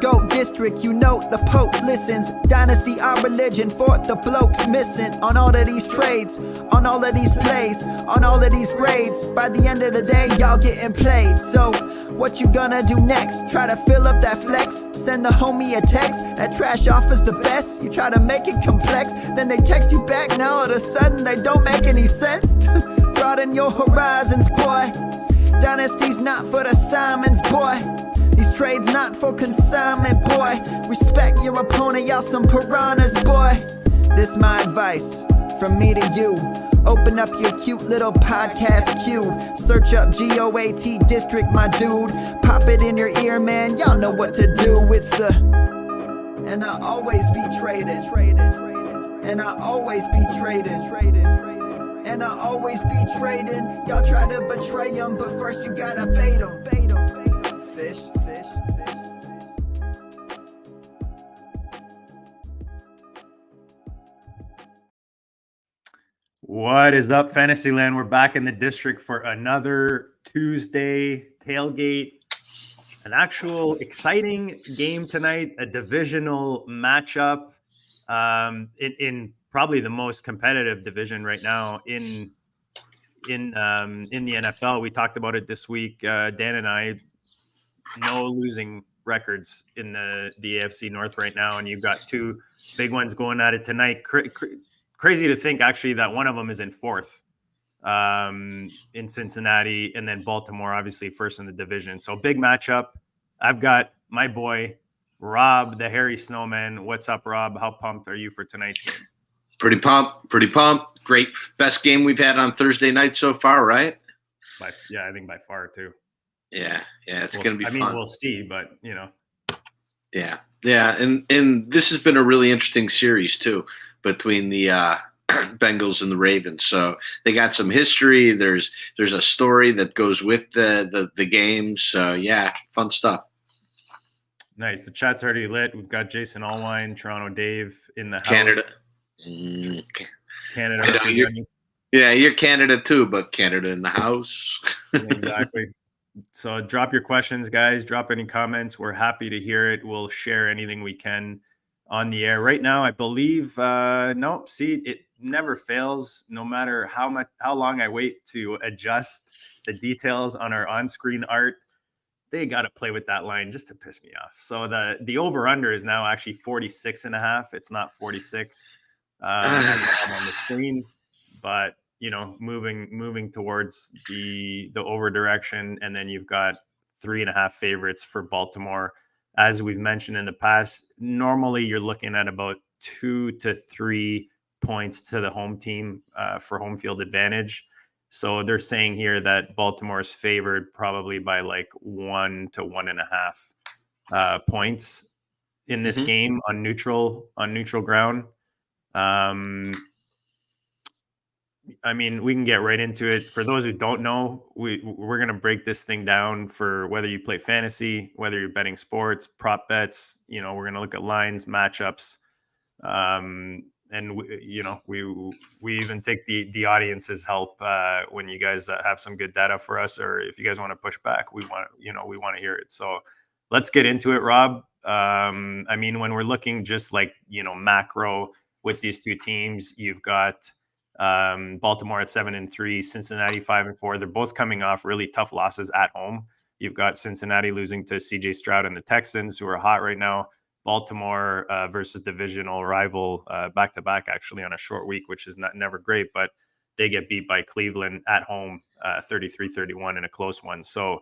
GOAT district, you know the Pope listens. Dynasty, our religion, for the blokes missing. On all of these trades, on all of these plays, on all of these grades. By the end of the day, y'all getting played. So, what you gonna do next? Try to fill up that flex? Send the homie a text? That trash offer's the best? You try to make it complex, then they text you back. Now all of a sudden they don't make any sense. Broaden your horizons, boy. Dynasty's not for the Simons, boy. These trades not for consignment, boy. Respect your opponent, y'all some piranhas, boy. This my advice, from me to you. Open up your cute little podcast queue. Search up GOAT District, my dude. Pop it in your ear, man. Y'all know what to do. It's the... And I always be traded. And I always be traded. And I always be trading. Y'all try to betray them, but first you gotta bait them. Fish. What is up, Fantasyland? We're back in the district for another Tuesday tailgate. An actual exciting game tonight, a divisional matchup in probably the most competitive division right now in the NFL. We talked about it this week. Dan and I, no losing records in the AFC North right now, and you've got two big ones going at it tonight. Crazy to think, actually, that one of them is in fourth in Cincinnati, and then Baltimore, obviously, first in the division. So big matchup. I've got my boy, Rob, the hairy snowman. What's up, Rob? How pumped are you for tonight's game? Pretty pumped. Great. Best game we've had on Thursday night so far, right? I think by far, too. Yeah, it's going to be fun. I mean, we'll see, but, you know. Yeah, and this has been a really interesting series, too, between the Bengals and the Ravens. So they got some history. There's a story that goes with the games. So, yeah, fun stuff. Nice. The chat's already lit. We've got Jason Allwine, Toronto Dave in the house. Canada. You're Canada too, but Canada in the house. Exactly. So drop your questions, guys. Drop any comments. We're happy to hear it. We'll share anything we can on the air. Right now, I believe, it never fails. No matter how long I wait to adjust the details on our on-screen art, they got to play with that line just to piss me off. So the over-under is now actually 46.5. It's not 46 on the screen, but moving towards the over direction. And then you've got 3.5 favorites for Baltimore. As we've mentioned in the past, normally you're looking at about 2 to 3 points to the home team for home field advantage. So they're saying here that Baltimore is favored probably by like 1 to 1.5 points in this game on neutral ground. I mean, we can get right into it. For those who don't know, we're going to break this thing down for whether you play fantasy, whether you're betting sports, prop bets. We're going to look at lines, matchups, and we even take the audience's help when you guys have some good data for us, or if you guys want to push back, we want to hear it. So let's get into it, Rob. I mean, when we're looking just like macro with these two teams, you've got Baltimore at 7-3, Cincinnati 5-4. They're both coming off really tough losses at home. You've got Cincinnati losing to CJ Stroud and the Texans, who are hot right now. Baltimore versus divisional rival back-to-back, actually, on a short week, which is never great, but they get beat by Cleveland at home 33-31 in a close one. So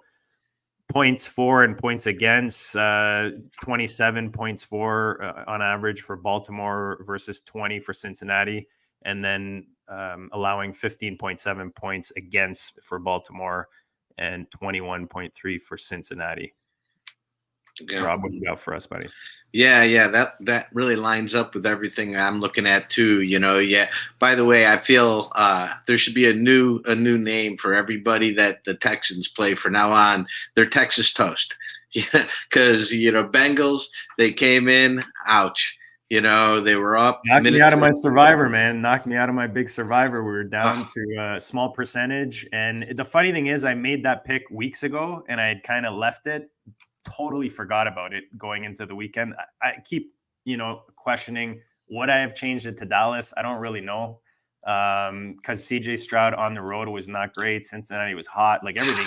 points for and points against, 27 points for on average for Baltimore versus 20 for Cincinnati, and then allowing 15.7 points against for Baltimore and 21.3 for Cincinnati. Yeah. Rob, what do you got for us, buddy? Yeah, that really lines up with everything I'm looking at too. Yeah. By the way, I feel there should be a new name for everybody that the Texans play from now on. They're Texas Toast. Yeah, because Bengals, they came in, ouch. They were up. Knocked me out of my survivor, man. Knocked me out of my big survivor. We were down to a small percentage. And the funny thing is, I made that pick weeks ago, and I had kind of left it totally forgot about it going into the weekend. I keep, questioning would I have changed it to Dallas? I don't really know. Because CJ Stroud on the road was not great. Cincinnati was hot. Like everything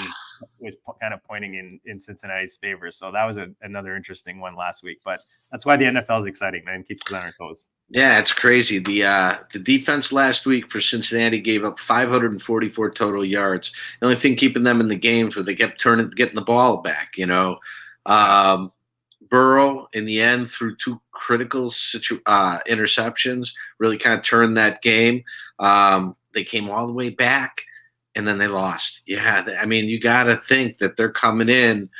was kind of pointing in Cincinnati's favor. So that was another interesting one last week. But that's why the NFL is exciting, man. Keeps us on our toes. Yeah, it's crazy. The defense last week for Cincinnati gave up 544 total yards. The only thing keeping them in the games where they kept getting the ball back. Burrow in the end threw two critical interceptions, really kind of turned that game. They came all the way back, and then they lost. Yeah, I mean, you got to think that they're coming in,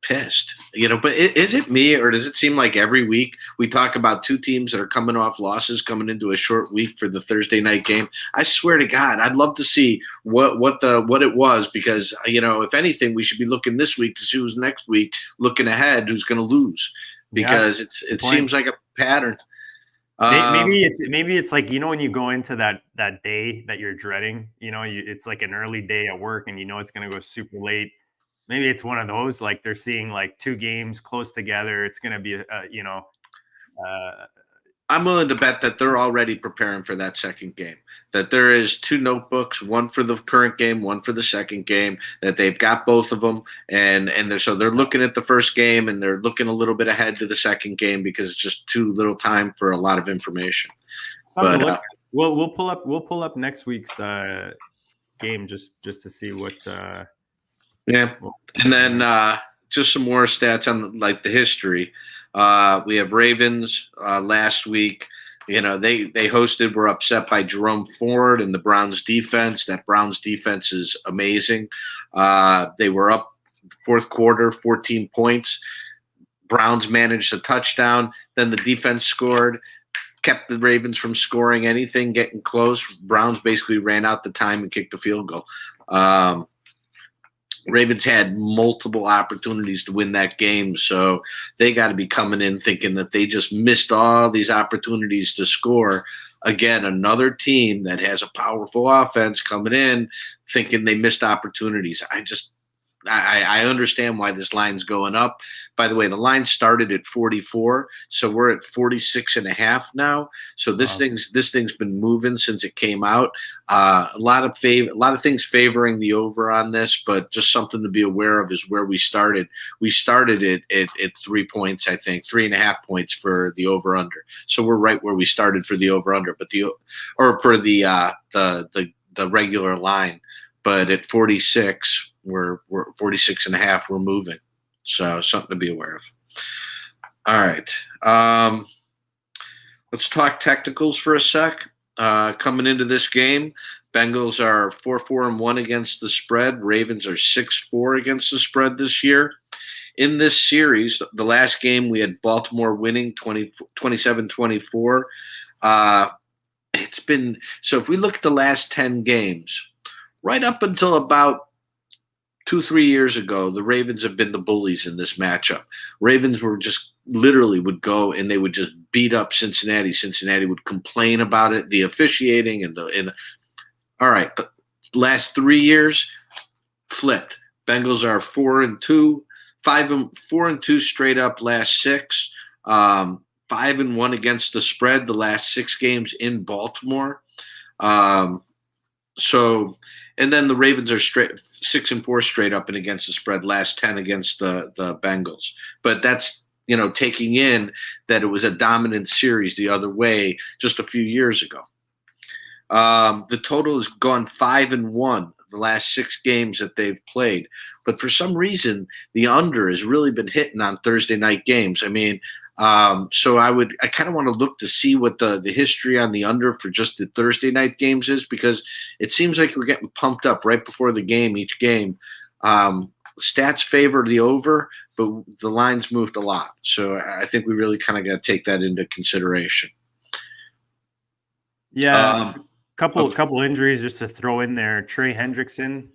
pissed. But is it me, or does it seem like every week we talk about two teams that are coming off losses coming into a short week for the Thursday night game? I swear to God, I'd love to see what it was, because if anything, we should be looking this week to see who's next week, looking ahead, who's going to lose, because it seems like a pattern. Maybe it's like, when you go into that day that you're dreading, it's like an early day at work and it's going to go super late. Maybe it's one of those, like they're seeing like two games close together. It's going to be, I'm willing to bet that they're already preparing for that second game, that there is two notebooks, one for the current game, one for the second game, that they've got both of them. And they're looking at the first game and they're looking a little bit ahead to the second game, because it's just too little time for a lot of information. But we'll pull up next week's game just to see what, yeah. And then just some more stats on the history. We have Ravens last week. They hosted, were upset by Jerome Ford and the Browns defense. That Browns defense is amazing. They were up fourth quarter, 14 points. Browns managed a touchdown. Then the defense scored, kept the Ravens from scoring anything, getting close. Browns basically ran out the time and kicked the field goal. Ravens had multiple opportunities to win that game, so they got to be coming in thinking that they just missed all these opportunities to score. Again, another team that has a powerful offense coming in thinking they missed opportunities. I understand why this line's going up. By the way, the line started at 44, so we're at 46.5 now. So this thing's been moving since it came out. A lot of things favoring the over on this, but just something to be aware of is where we started. We started it at 3 points, I think, 3.5 points for the over under. So we're right where we started for the over under, but the regular line. But at 46, we're 46.5. We're moving, so something to be aware of. All right, let's talk technicals for a sec. Coming into this game, Bengals are 4-4-1 against the spread. Ravens are 6-4 against the spread this year. In this series, the last game we had Baltimore winning 27-24. It's been so. If we look at the last 10 games, right up until about 2-3 years ago, the Ravens have been the bullies in this matchup. Ravens were just literally would go and they would just beat up Cincinnati. Cincinnati would complain about it, the officiating all right, the last 3 years flipped. Bengals are 4-2, 4-2 straight up last 6, 5-1 against the spread the last 6 games in Baltimore. And then the Ravens are 6-4 straight up and against the spread, last 10 against the Bengals. But that's, taking in that it was a dominant series the other way just a few years ago. The total has gone 5-1 the last 6 games that they've played. But for some reason, the under has really been hitting on Thursday night games. I mean, so I kind of want to look to see what the history on the under for just the Thursday night games is, because it seems like we're getting pumped up right before the game, each game. Stats favor the over, but the line's moved a lot. So I think we really kind of got to take that into consideration. Yeah. Couple injuries just to throw in there. Trey Hendrickson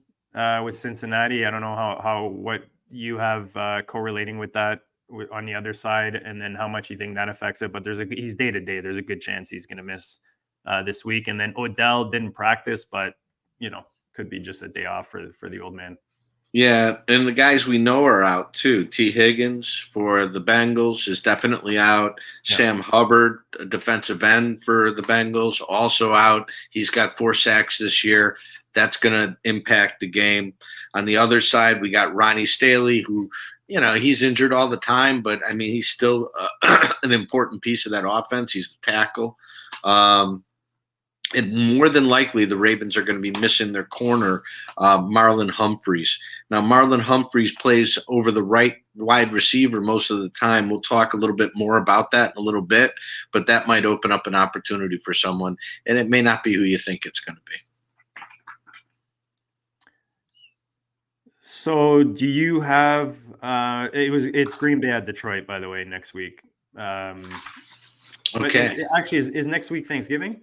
with Cincinnati. I don't know what you have correlating with that on the other side, and then how much you think that affects it. But he's day to day. There's a good chance he's going to miss this week. And then Odell didn't practice, but could be just a day off for the old man. Yeah, and the guys we know are out too. T. Higgins for the Bengals is definitely out. Yeah. Sam Hubbard, a defensive end for the Bengals, also out. He's got 4 sacks this year. That's going to impact the game. On the other side, we got Ronnie Staley, who, he's injured all the time, but I mean, he's still an important piece of that offense. He's the tackle. And more than likely, the Ravens are going to be missing their corner, Marlon Humphreys. Now, Marlon Humphreys plays over the right wide receiver most of the time. We'll talk a little bit more about that in a little bit, but that might open up an opportunity for someone, and it may not be who you think it's going to be. So do you have it's Green Bay at Detroit, by the way, next week. Okay. Is next week Thanksgiving?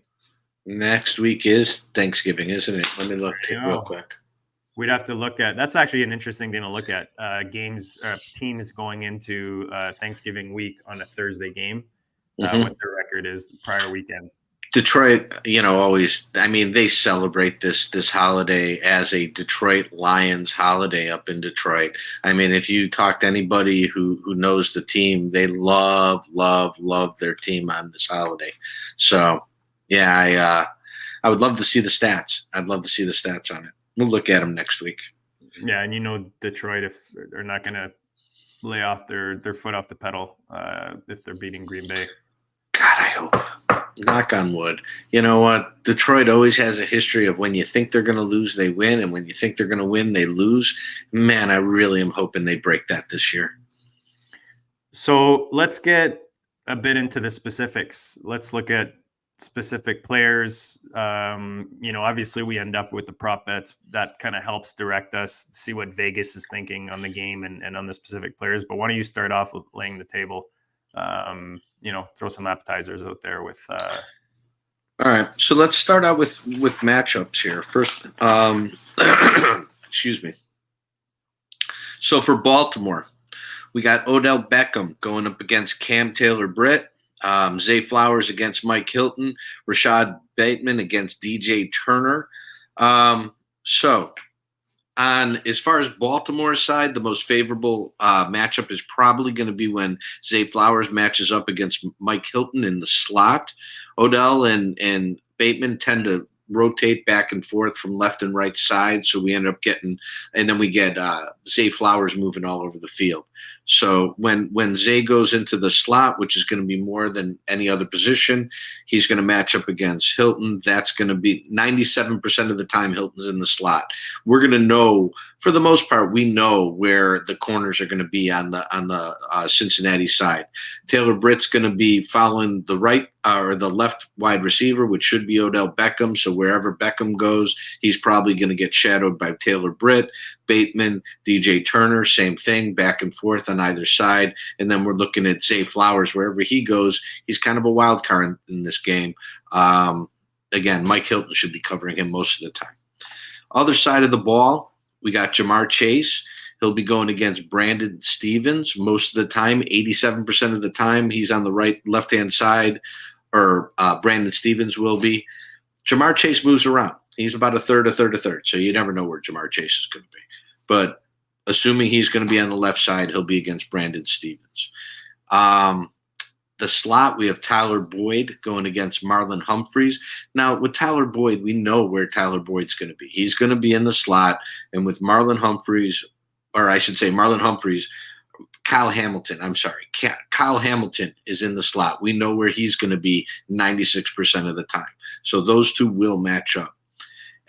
Next week is Thanksgiving, isn't it? Let me look real quick. We'd have to look at. That's actually an interesting thing to look at. Teams going into Thanksgiving week on a Thursday game. What their record is the prior weekend. Detroit, always. I mean, they celebrate this holiday as a Detroit Lions holiday up in Detroit. I mean, if you talk to anybody who knows the team, they love their team on this holiday. So, yeah, I would love to see the stats. I'd love to see the stats on it. We'll look at them next week. Yeah, and Detroit, if they're not going to lay off their foot off the pedal if they're beating Green Bay. God, I hope. Knock on wood. You know what? Detroit always has a history of when you think they're going to lose, they win, and when you think they're going to win, they lose. Man, I really am hoping they break that this year. So let's get a bit into the specifics. Let's look at specific players. Obviously we end up with the prop bets. That kind of helps direct us, see what Vegas is thinking on the game and on the specific players. But why don't you start off with laying the table? Throw some appetizers out there with. All right, so let's start out with matchups here. First, excuse me. So for Baltimore, we got Odell Beckham going up against Cam Taylor-Britt, Zay Flowers against Mike Hilton, Rashad Bateman against DJ Turner. So on as far as Baltimore's side, the most favorable matchup is probably going to be when Zay Flowers matches up against Mike Hilton in the slot. Odell and Bateman tend to rotate back and forth from left and right side, so we end up getting, and then we get Zay Flowers moving all over the field. So when Zay goes into the slot, which is going to be more than any other position, he's going to match up against Hilton. That's going to be 97% of the time Hilton's in the slot. We're going to know, for the most part, we know where the corners are going to be on the Cincinnati side. Taylor-Britt's going to be following the right or the left wide receiver, which should be Odell Beckham. So wherever Beckham goes, he's probably going to get shadowed by Taylor-Britt. Bateman, DJ Turner, same thing, back and forth on either side. And then we're looking at Zay Flowers. Wherever he goes, he's kind of a wild card in this game. Again, Mike Hilton should be covering him most of the time. Other side of the ball, we got Jamar Chase. He'll be going against Brandon Stevens most of the time. 87% of the time, he's on the left-hand side, or Brandon Stevens will be. Jamar Chase moves around. He's about a third. So you never know where Jamar Chase is going to be. But assuming he's going to be on the left side, he'll be against Brandon Stevens. The slot, we have Tyler Boyd going against Marlon Humphreys. Now, with Tyler Boyd, we know where Tyler Boyd's going to be. He's going to be in the slot. And with Marlon Humphreys, or I should say Marlon Humphreys, Kyle Hamilton is in the slot. We know where he's going to be 96% of the time. So those two will match up.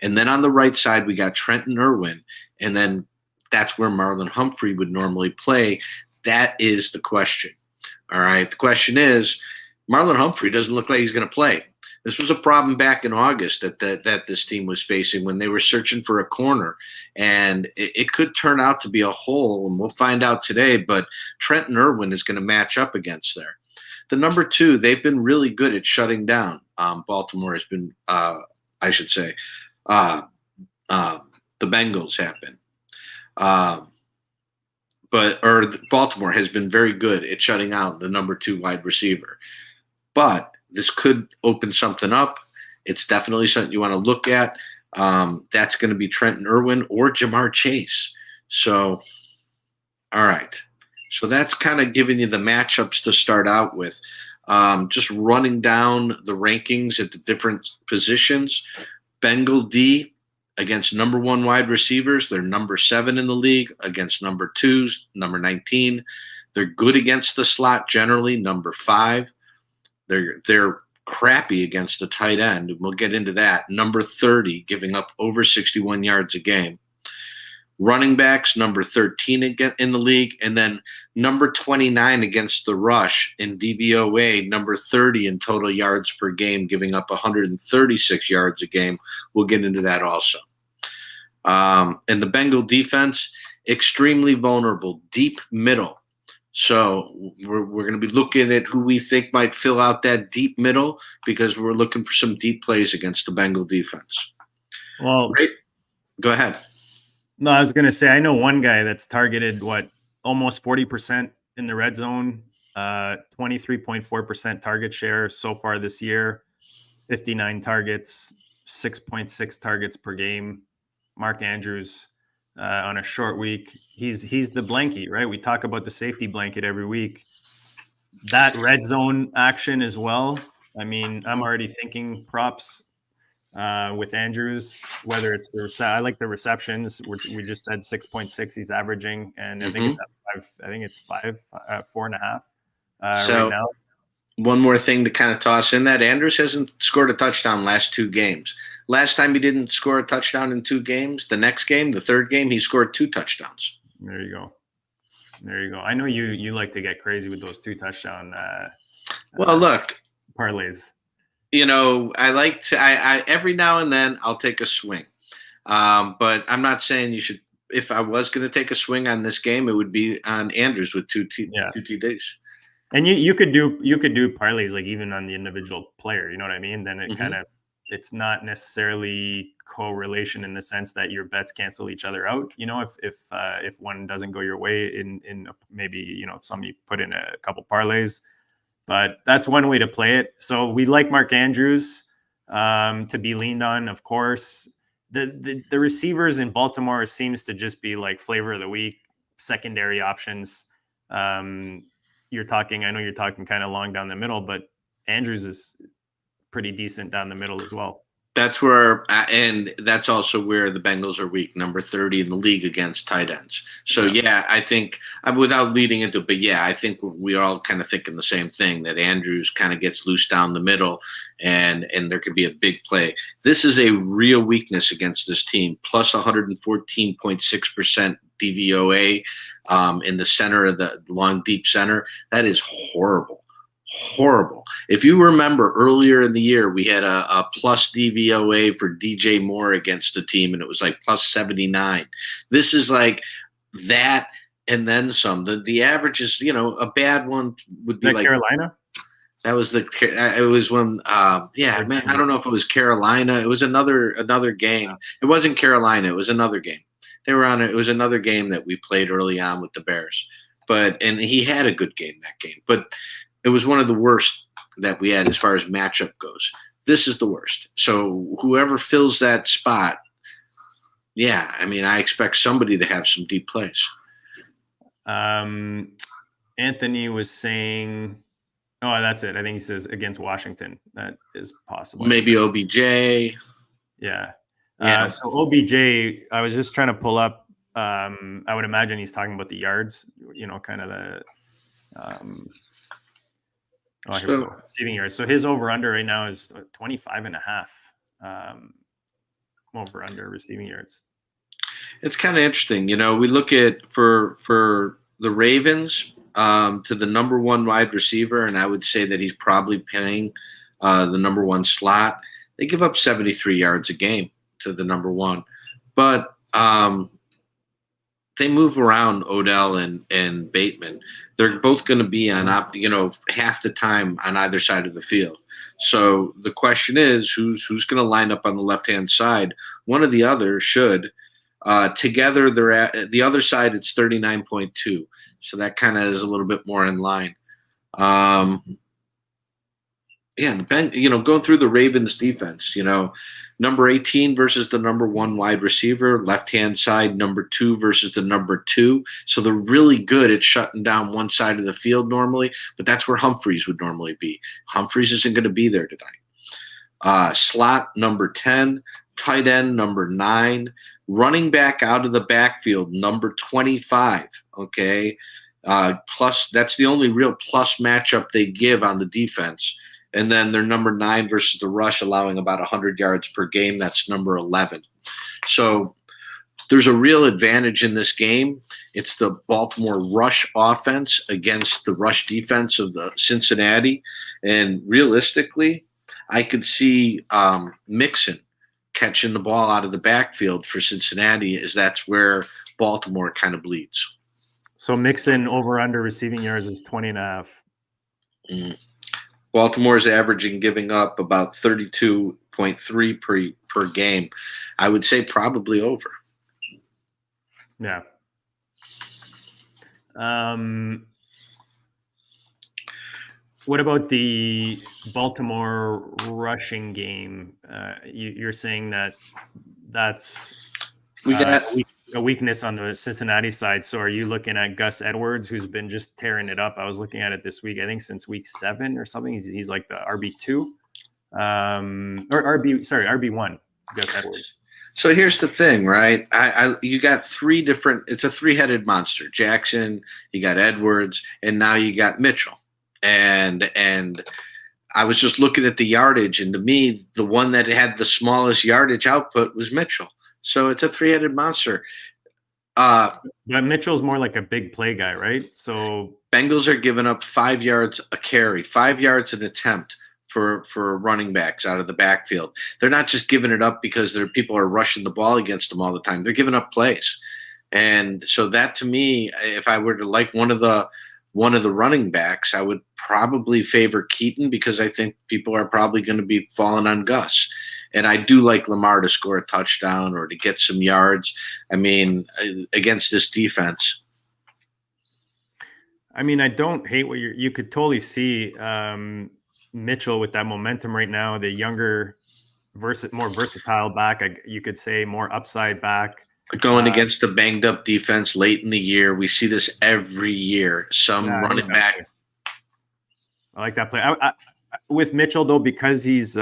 And then on the right side, we got Trenton Irwin. And then that's where Marlon Humphrey would normally play. That is the question. All right. The question is, Marlon Humphrey doesn't look like he's going to play. This was a problem back in August that this team was facing when they were searching for a corner. And it could turn out to be a hole, and we'll find out today. But Trenton Irwin is going to match up against there. The number 2, they've been really good at shutting down. Baltimore has been, I should say, the Bengals have been. Baltimore has been very good at shutting out the number 2 wide receiver. But this could open something up. It's definitely something you want to look at. That's going to be Trenton Irwin or Jamar Chase. So, all right. So that's kind of giving you the matchups to start out with. Just running down the rankings at the different positions. Bengal D against number 1 wide receivers. They're number 7 in the league against number 2s, number 19. They're good against the slot generally, number 5. They're crappy against the tight end. We'll get into that. Number 30, giving up over 61 yards a game. Running backs, number 13 in the league, and then number 29 against the rush in DVOA, number 30 in total yards per game, giving up 136 yards a game. We'll get into that also. And the Bengal defense, extremely vulnerable, deep middle. So we're going to be looking at who we think might fill out that deep middle because we're looking for some deep plays against the Bengal defense. Well, right? Go ahead. No, I was going to say, I know one guy that's targeted, almost 40% in the red zone, 23.4% target share so far this year, 59 targets, 6.6 targets per game. Mark Andrews on a short week. He's the blanket, right? We talk about the safety blanket every week. That red zone action as well. I mean, I'm already thinking props with Andrews, whether it's I like the receptions, which we just said 6.6 he's averaging, and I think it's at 5. I think it's 4.5 right now. One more thing to kind of toss in that Andrews hasn't scored a touchdown last 2 games. Last time he didn't score a touchdown in 2 games. The next game, the third game, he scored 2 touchdowns. There you go. I know you like to get crazy with those 2 touchdown. Well, look, parlays. You know, I like to. I every now and then I'll take a swing, but I'm not saying you should. If I was going to take a swing on this game, it would be on Andrews with 2 TDs. And you could do parlays like even on the individual player. You know what I mean? Then it kind of, it's not necessarily correlation in the sense that your bets cancel each other out. You know, if one doesn't go your way in maybe, you know, somebody put in a couple parlays. But that's one way to play it. So we like Mark Andrews to be leaned on, of course. The receivers in Baltimore seems to just be like flavor of the week, secondary options. I know you're talking kind of long down the middle, but Andrews is pretty decent down the middle as well. That's where, and that's also where the Bengals are weak, number 30 in the league against tight ends. So, yeah, I think, without leading into it, but yeah, I think we're all kind of thinking the same thing, that Andrews kind of gets loose down the middle and there could be a big play. This is a real weakness against this team, plus 114.6% DVOA in the center of the long, deep center. That is horrible. Horrible. If you remember earlier in the year, we had a plus DVOA for DJ Moore against the team, and it was like plus 79. This is like that and then some. The average is, you know, a bad one would be like Carolina. It was when, man, I don't know if it was Carolina. It was another game. It wasn't Carolina. It was another game. It was another game that we played early on with the Bears, and he had a good game that game, but it was one of the worst that we had as far as matchup goes. This is the worst. So whoever fills that spot, yeah, I mean, I expect somebody to have some deep plays. Anthony was saying, oh, that's it. I think he says against Washington. That is possible. Maybe OBJ. Yeah. So OBJ, I was just trying to pull up. I would imagine he's talking about the yards, you know, kind of the here we go. Receiving yards. So his over-under right now is 25.5 over-under receiving yards. It's kind of interesting. You know, we look at for the Ravens to the number 1 wide receiver, and I would say that he's probably playing the number 1 slot. They give up 73 yards a game to the number 1. But they move around Odell and Bateman. They're both going to be on, half the time on either side of the field. So the question is, who's going to line up on the left-hand side? One or the other should. Together, they're at the other side. It's 39.2. So that kind of is a little bit more in line. Yeah, going through the Ravens defense, number 18 versus the number 1 wide receiver, left-hand side, number 2 versus the number 2. So they're really good at shutting down one side of the field normally, but that's where Humphreys would normally be. Humphreys isn't going to be there tonight. Slot number 10, tight end number 9, running back out of the backfield number 25. Okay, plus that's the only real plus matchup they give on the defense. And then they're number 9 versus the rush, allowing about 100 yards per game. That's number 11. So there's a real advantage in this game. It's the Baltimore rush offense against the rush defense of the Cincinnati. And realistically, I could see Mixon catching the ball out of the backfield for Cincinnati, as that's where Baltimore kind of bleeds. So Mixon over under receiving yards is 20.5. Baltimore's averaging giving up about 32.3 per game. I would say probably over. Yeah. What about the Baltimore rushing game? You're saying that's we got a weakness on the Cincinnati side. So are you looking at Gus Edwards, who's been just tearing it up? I was looking at it this week, I think since week 7 or something. He's like the RB2 or RB1, Gus Edwards. So here's the thing, right? You got 3 different – it's a 3-headed monster. Jackson, you got Edwards, and now you got Mitchell. And I was just looking at the yardage, and to me, the one that had the smallest yardage output was Mitchell. So it's a 3-headed monster. But Mitchell's more like a big play guy, right? So Bengals are giving up 5 yards a carry, 5 yards an attempt for running backs out of the backfield. They're not just giving it up because people are rushing the ball against them all the time. They're giving up plays. And so that, to me, if I were to like one of the running backs, I would probably favor Keaton, because I think people are probably going to be falling on Gus. And I do like Lamar to score a touchdown or to get some yards. I mean, against this defense. I mean, I don't hate what you could totally see Mitchell with that momentum right now, the younger, more versatile back. You could say more upside back. Going against the banged up defense late in the year. We see this every year. Running back. I like that play. With Mitchell, though, because he's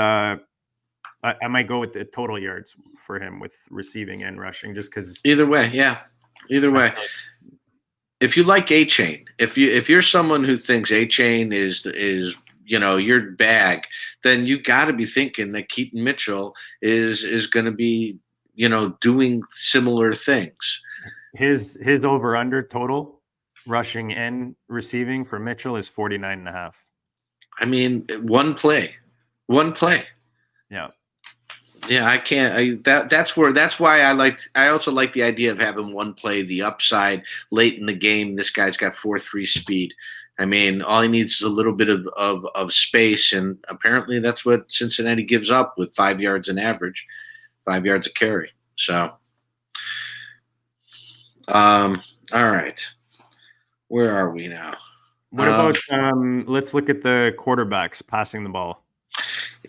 I might go with the total yards for him with receiving and rushing, just because. Either way, yeah. Either way. If you like A-Chain, if you're someone who thinks A-Chain is your bag, then you got to be thinking that Keaton Mitchell is going to be doing similar things. His over under total rushing and receiving for Mitchell is 49.5. I mean, one play. Yeah. Yeah, I can't. That's why I also like the idea of having one play, the upside late in the game. This guy's got 4.3 speed. I mean, all he needs is a little bit of space, and apparently that's what Cincinnati gives up with 5 yards an average, 5 yards a carry. So, all right, where are we now? What about let's look at the quarterbacks passing the ball.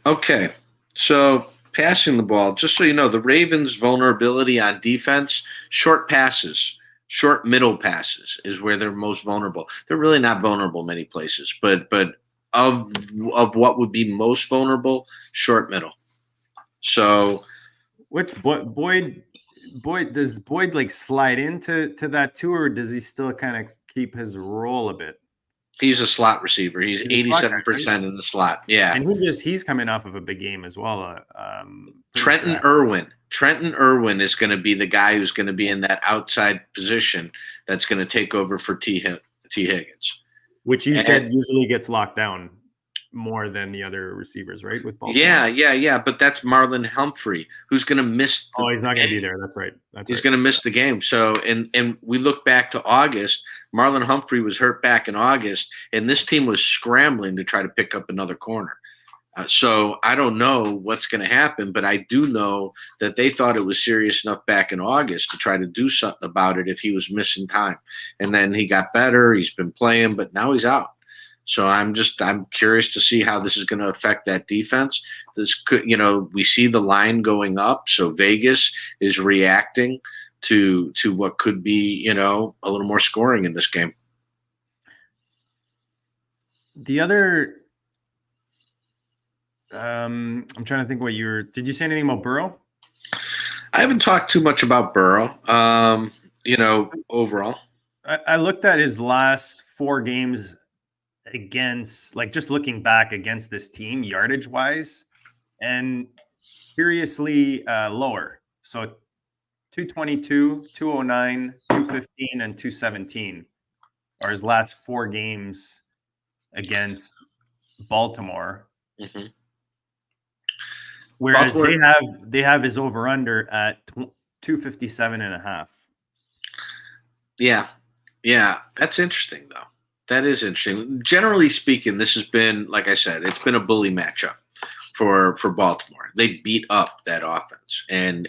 Okay, so passing the ball, just so you know, the Ravens' vulnerability on defense, short passes, short middle passes is where they're most vulnerable. They're really not vulnerable many places, but of what would be most vulnerable, short middle. So what's Boyd? Does Boyd like slide into that too, or does he still kind of keep his role a bit? He's a slot receiver. He's 87% in the slot. Yeah. And he's coming off of a big game as well. Trenton Irwin is going to be the guy who's going to be in that outside position that's going to take over for T. Higgins. Which you said usually gets locked down more than the other receivers, right? With Baltimore. Yeah. But that's Marlon Humphrey, who's going to miss. He's not going to be there. That's right. He's going to miss the game. So, and we look back to August. Marlon Humphrey was hurt back in August, and this team was scrambling to try to pick up another corner. So I don't know what's going to happen, but I do know that they thought it was serious enough back in August to try to do something about it if he was missing time. And then he got better. He's been playing, but now he's out. So I'm curious to see how this is going to affect that defense. This could, we see the line going up, so Vegas is reacting to what could be, a little more scoring in this game. The other, I'm trying to think did you say anything about Burrow? I haven't talked too much about Burrow, overall. I looked at his last 4 games against, just looking back against this team, yardage wise, and curiously lower. So 222, 209, 215, and 217 are his last 4 games against Baltimore. Mm-hmm. Whereas they have his over under at 257.5. Yeah, that's interesting though. That is interesting. Generally speaking, this has been, like I said, it's been a bully matchup for Baltimore. They beat up that offense, and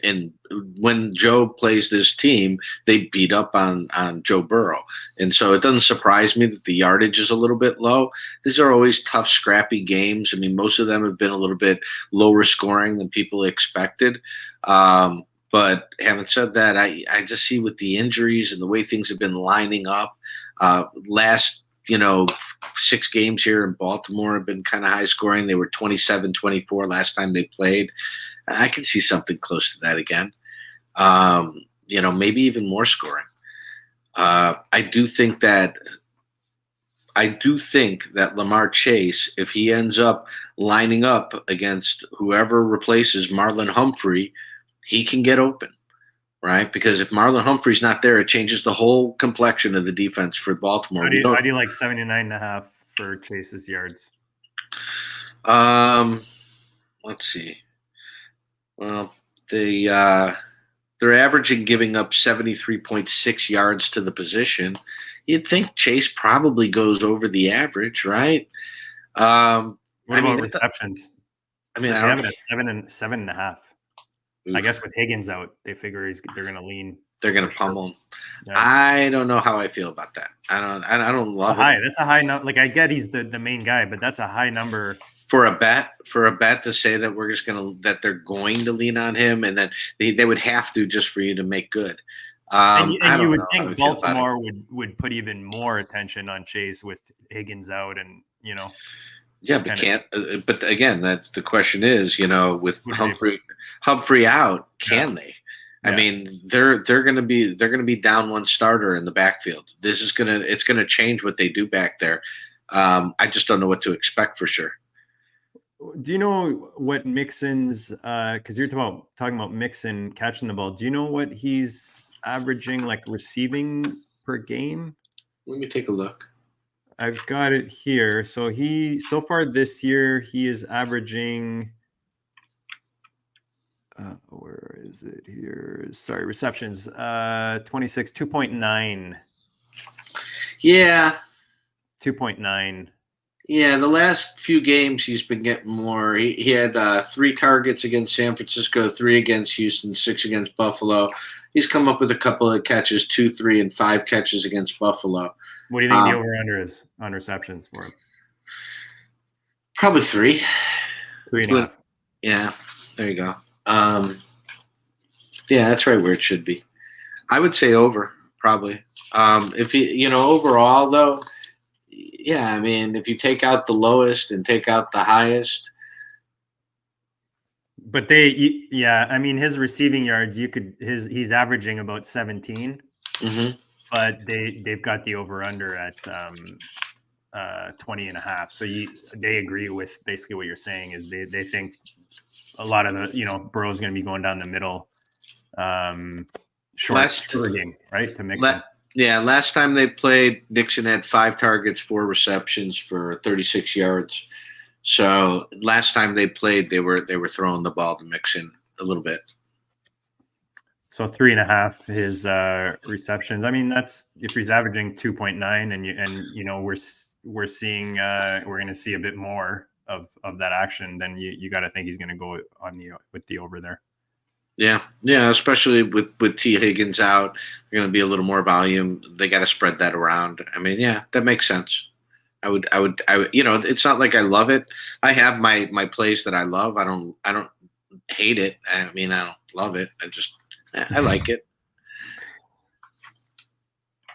when Joe plays this team, they beat up on Joe Burrow, and so it doesn't surprise me that the yardage is a little bit low. These are always tough, scrappy games. I mean, most of them have been a little bit lower scoring than people expected. But having said that, I just see with the injuries and the way things have been lining up, last 6 games here in Baltimore have been kind of high scoring. They were 27-24 last time they played. I can see something close to that again. Maybe even more scoring. I do think that Lamar Chase, if he ends up lining up against whoever replaces Marlon Humphrey, he can get open, right? Because if Marlon Humphrey's not there, it changes the whole complexion of the defense for Baltimore. How do you like 79.5 for Chase's yards? Let's see. Well, they're averaging giving up 73.6 yards to the position. You'd think Chase probably goes over the average, right? What about receptions? They have it at 7.5. Oof. I guess with Higgins out, they figure they're going to lean. They're going to pummel him. Yeah. I don't know how I feel about that. I don't love it. That's a high number. I get he's the main guy, but that's a high number for a bet to say that that they're going to lean on him, and that they would have to just for you to make good. And you would think Baltimore would put even more attention on Chase with Higgins out, and Yeah, but but again, that's the question is, with Humphrey out, can they? Yeah. I mean, they're going to be down one starter in the backfield. It's going to change what they do back there. I just don't know what to expect for sure. Do you know what Mixon's? Because you're talking about Mixon catching the ball. Do you know what he's averaging receiving per game? Let me take a look. I've got it here. So so far this year, he is averaging. Where is it here? Sorry, receptions. 26, 2.9. Yeah. 2.9. Yeah, the last few games he's been getting more. He had 3 targets against San Francisco, 3 against Houston, 6 against Buffalo. He's come up with a couple of catches, 2, 3, and 5 catches against Buffalo. What do you think the over-under is on receptions for him? Probably 3. 3.5. Yeah, there you go. Yeah, that's right where it should be. I would say over, probably. If he, overall though, yeah, I mean, if you take out the lowest and take out the highest. But I mean, his receiving yards, he's averaging about 17. Mm-hmm. But they've got the over-under at 20.5. So they agree with basically what you're saying is they think a lot of the Burrow's going to be going down the middle, shorter game, right, to mix it. Yeah, last time they played, Nixon had 5 targets, 4 receptions for 36 yards. So last time they played, they were throwing the ball to Mixon a little bit. So 3.5 his receptions. I mean, that's if he's averaging 2.9, and we're seeing we're going to see a bit more of that action. Then you got to think he's going to go with the over there. Yeah, especially with T. Higgins out, there's going to be a little more volume. They got to spread that around. I mean, yeah, that makes sense. You know, it's not like I love it. I have my plays that I love. I don't hate it. I mean, I don't love it. I like it.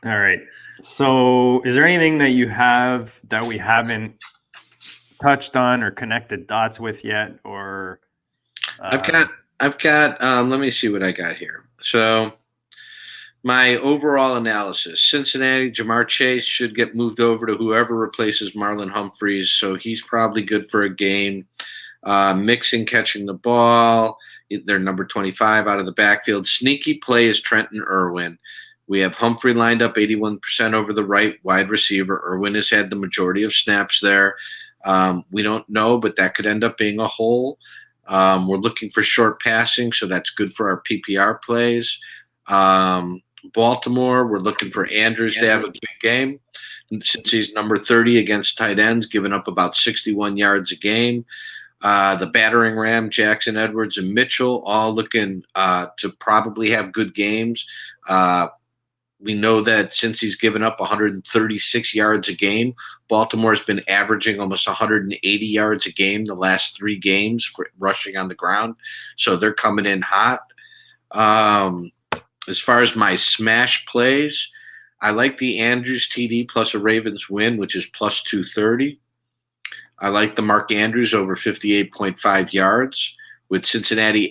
All right. So is there anything that you have that we haven't touched on or connected dots with yet? Or I've got let me see what I got here. So my overall analysis: Cincinnati, Jamar Chase should get moved over to whoever replaces Marlon Humphreys, so he's probably good for a game. Mixon catching the ball. They're number 25 out of the backfield. Sneaky play is Trenton Irwin. We have Humphrey lined up 81% over the right wide receiver. Irwin has had the majority of snaps there. We don't know, but that could end up being a hole. We're looking for short passing, so that's good for our PPR plays. Baltimore, we're looking for Andrews to have a big game. Since he's number 30 against tight ends, giving up about 61 yards a game. The battering ram, Jackson, Edwards, and Mitchell, all looking to probably have good games. We know that since he's given up 136 yards a game, Baltimore's been averaging almost 180 yards a game the last 3 games for rushing on the ground. So they're coming in hot. As far as my smash plays, I like the Andrews TD plus a Ravens win, which is plus 230. I like the Mark Andrews over 58.5 yards, with Cincinnati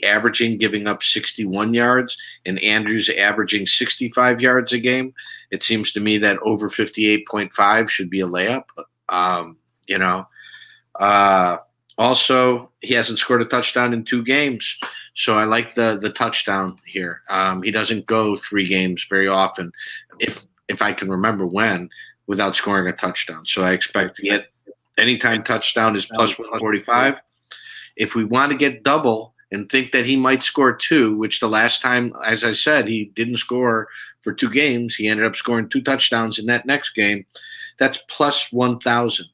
giving up 61 yards and Andrews averaging 65 yards a game. It seems to me that over 58.5 should be a layup. You know, also, he hasn't scored a touchdown in 2 games, so I like the touchdown here. He doesn't go 3 games very often, if I can remember when, without scoring a touchdown. So I expect to get anytime touchdown is plus 145. If we want to get double and think that he might score 2, which the last time, as I said, he didn't score for 2 games, he ended up scoring 2 touchdowns in that next game, that's plus 1,000.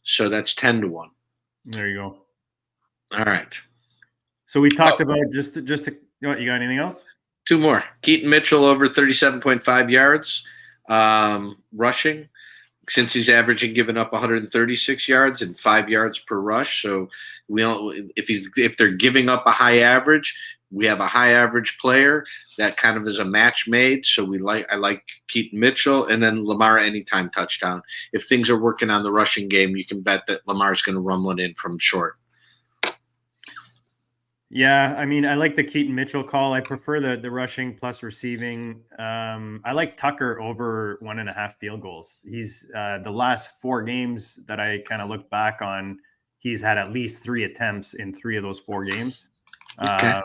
So that's 10 to 1. There you go. All right. So we talked about just to you got anything else? 2 more. Keaton Mitchell over 37.5 yards rushing, since he's giving up 136 yards and 5 yards per rush. So if they're giving up a high average, we have a high average player that kind of is a match made. So I like Keaton Mitchell, and then Lamar anytime touchdown. If things are working on the rushing game, you can bet that Lamar's going to run one in from short. Yeah, I mean, I like the Keaton Mitchell call. I prefer the rushing plus receiving. I like Tucker over 1.5 field goals. He's the last 4 games that I kind of look back on, he's had at least 3 attempts in 3 of those 4 games. Okay.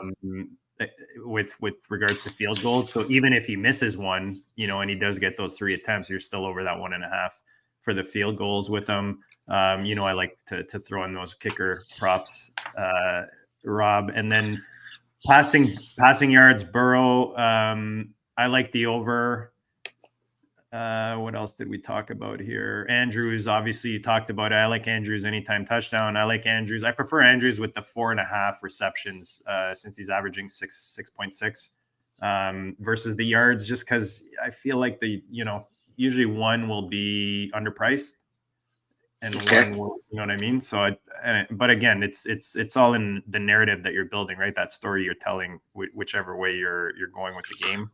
With regards to field goals. So even if he misses one, you know, and he does get those 3 attempts, you're still over that 1.5 for the field goals with him. You know, I like to throw in those kicker props, Rob. And then passing yards, Burrow. I like the over. What else did we talk about here? Andrews, obviously you talked about it. I like Andrews anytime touchdown. I like Andrews. I prefer Andrews with the 4.5 receptions since he's averaging 6.6 versus the yards, just because I feel like usually one will be underpriced and one will, you know what I mean? So but again, it's all in the narrative that you're building, right? That story you're telling, whichever way you're going with the game.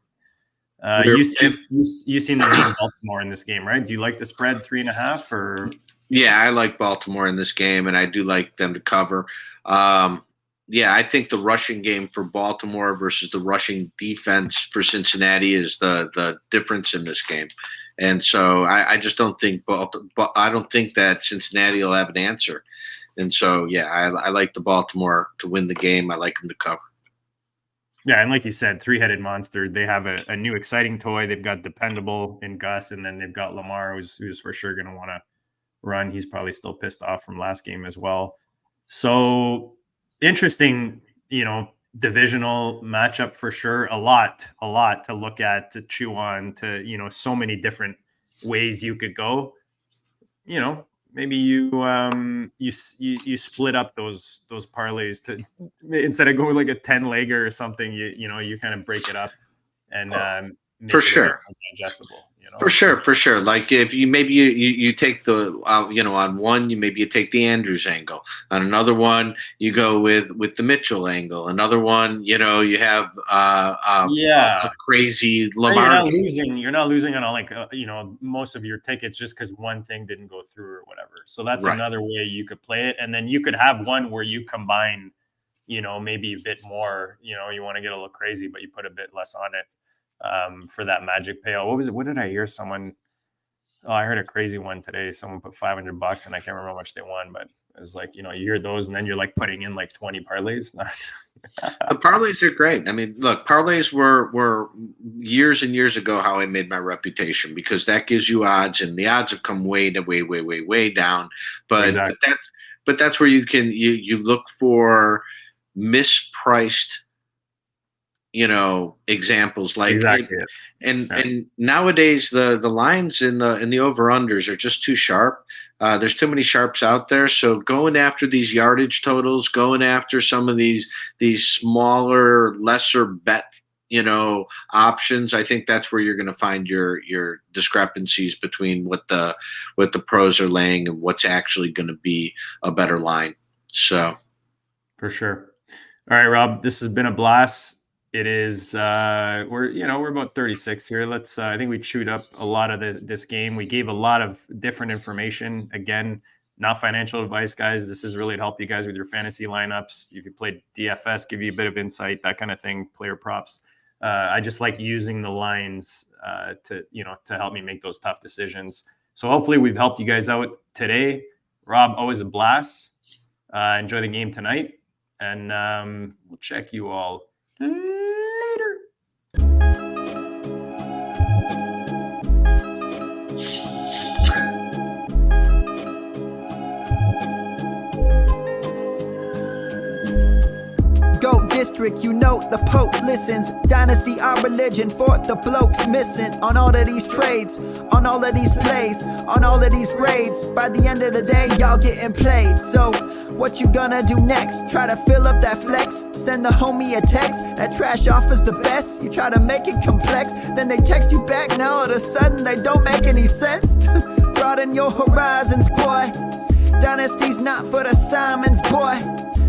You seem to lean Baltimore in this game, right? Do you like the spread 3.5 or? Yeah, I like Baltimore in this game, and I do like them to cover. Yeah, I think the rushing game for Baltimore versus the rushing defense for Cincinnati is the difference in this game. And so I just don't think I don't think that Cincinnati will have an answer. And so, yeah, I like the Baltimore to win the game. I like them to cover. Yeah, and like you said, 3-headed monster. They have a new exciting toy. They've got dependable in Gus, and then they've got Lamar, who's for sure going to want to run. He's probably still pissed off from last game as well. So interesting, divisional matchup for sure. A lot to look at, to chew on, to, so many different ways you could go. Maybe you split up those parlays to, instead of going like a 10-legger or something, you kind of break it up and for sure digestible. For sure. Like if you take the on one, you take the Andrews angle. On another one, you go with the Mitchell angle. Another one, you have a crazy Lamar. You're not losing on like most of your tickets just because one thing didn't go through or whatever. So that's another way you could play it, and then you could have one where you combine, maybe a bit more. You want to get a little crazy, but you put a bit less on it. For that magic payout. What was it? What did I hear? I heard a crazy one today. Someone put $500 and I can't remember how much they won, but it was like, you hear those and then you're like putting in like 20 parlays. The parlays are great. I mean, look, parlays were years and years ago how I made my reputation, because that gives you odds, and the odds have come way down. But exactly. but that's where you look for mispriced examples like exactly. And nowadays the lines in the over-unders are just too sharp. There's too many sharps out there. So going after these yardage totals, going after some of these smaller, lesser bet options, I think that's where you're going to find your discrepancies between what the pros are laying and what's actually going to be a better line. So for sure. All right, Rob, this has been a blast. It is we're about 36 here. Let's I think we chewed up a lot of this game. We gave a lot of different information. Again, not financial advice, guys. This is really to help you guys with your fantasy lineups. If you played DFS, give you a bit of insight, that kind of thing, player props. I just like using the lines to help me make those tough decisions. So hopefully we've helped you guys out today. Rob, always a blast. Enjoy the game tonight, and we'll check you all later. Go district, the Pope listens. Dynasty, our religion, for the blokes missing. On all of these trades, on all of these plays, on all of these grades. By the end of the day, y'all getting played. So, what you gonna do next? Try to fill up that flex? Send the homie a text. That trash offer's the best. You try to make it complex, then they text you back. Now all of a sudden they don't make any sense. Broaden your horizons, boy. Dynasty's not for the Simons, boy.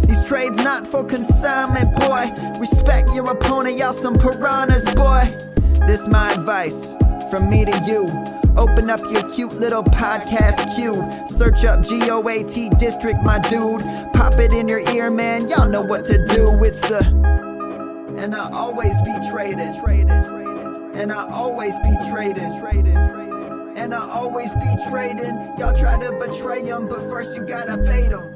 These trades not for consignment, boy. Respect your opponent, y'all some piranhas, boy. This my advice, from me to you. Open up your cute little podcast queue. Search up GOAT District, my dude. Pop it in your ear, man. Y'all know what to do. It's the... And I always be traded. And I always be traded. And I always be trading. Y'all try to betray them, but first you gotta bait them.